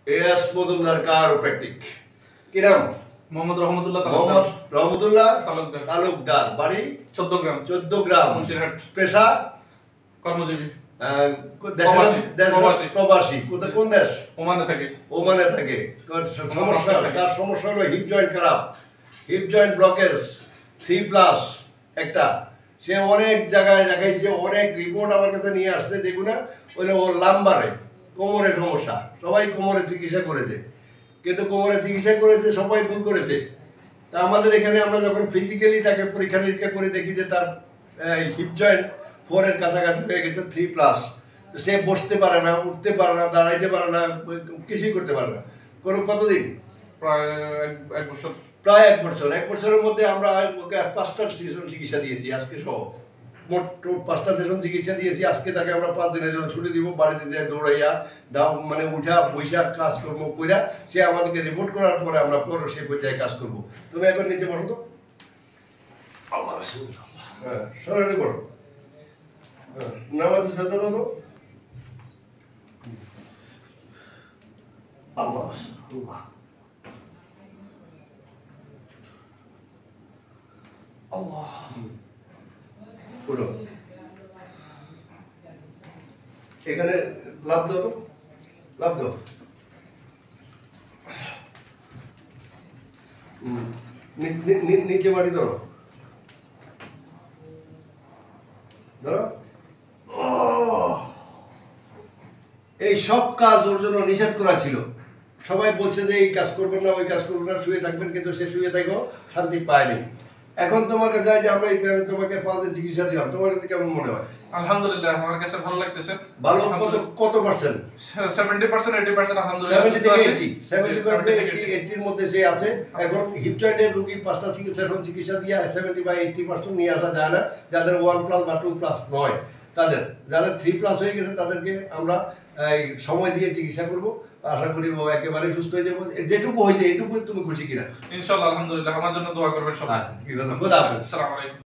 A S Mojumder CHIROPRACTIC কি নাম? মোহাম্মদ রহমতুল্লাহ তালুকদার। বাড়ি 14 গ্রাম মুন্সিরহাট। পেশা কর্মজীবী। প্রবাসী। কোন দেশ? ওমানে থাকে। তার সমস্যা হলো হিপ জয়েন্ট খারাপ, হিপ জয়েন্ট ব্লকেজ 3+ একটা। সে অনেক জায়গায় দেখাইছে, অনেক রিপোর্ট আমার কাছে নিয়ে আসছে, যেগুলো ওই ওর লাম্বারে কোমরের সমস্যা। সবাই কোমরের চিকিৎসা করেছে, কিন্তু কোমরের চিকিৎসা করেছে সবাই ভুল করেছে। তা আমাদের এখানে আমরা যখন ফিজিক্যালি তাকে পরীক্ষা নিরীক্ষা করে দেখি যে তার হিপ জয়েন্ট 4-এর কাছাকাছি হয়ে গেছে, 3+। তো সে বসতে পারে না, উঠতে পারে না, দাঁড়াইতে পারে না, কিছুই করতে পারে না। কতদিন? প্রায় এক বছর। এক বছরের মধ্যে আমরা ওকে 5টা সেশন চিকিৎসা দিয়েছি, আজকে সহ মোট 5টা সেশন চিকিৎসা দিয়েছি। আজকে তাকে আমরা 5 দিনের জন্য ছুটি দিব, বাড়িতে যেয়ে দৌড়াইয়া মানে উঠা বৈশা কাজকর্ম কইরা সে আমাদেরকে রিপোর্ট করার পরে আমরা পরে সেই পর্যায়ে কাজ করবো। তুমি এখন নিচে বসো তো, হ্যাঁ সরাসরি করো, নামাজের সাথে দাও তো। এখানে লাভ দাও তো, লাভ দাও। নিচে মাটি ধরো, ধরো। এই সব কাজ ওর জন্য নিষেধ করা ছিল। সবাই বলছে যে এই কাজ করবেন না, ওই কাজ করবেন না, শুয়ে থাকবেন, কিন্তু সে শুয়ে থাকো শান্তি পায়নি। এখন তোমার কাছে যে আমরা তোমাকে 5 দিন চিকিৎসা দিলাম, তোমার কাছে কেমন মনে হয়? আলহামদুলিল্লাহ, আমার কাছে ভালো লাগতেছে। ভালো কত পার্সেন্ট? 70% 80% আলহামদুলিল্লাহ। 80 এর মধ্যে সে আছে। এখন হিপ জয়েন্টের রোগী 5টা সেশন চিকিৎসা দিয়ে 70 বা 80% নিয়ে আসা যায় না। যাদের 1+ বা 2+ নয়, যাদের 3+ হয়ে গেছে তাদেরকে আমরা সময় দিয়ে চিকিৎসা করবো। আশা করি ও একেবারে সুস্থ হয়ে যাবো। যেটুকু হয়েছে এইটুকু তুমি খুশি কিনা? ইনশাআল্লাহ আলহামদুলিল্লাহ। আমার জন্য দোয়া করবেন সবাই। খোদা হাফেজ। আসসালামু আলাইকুম।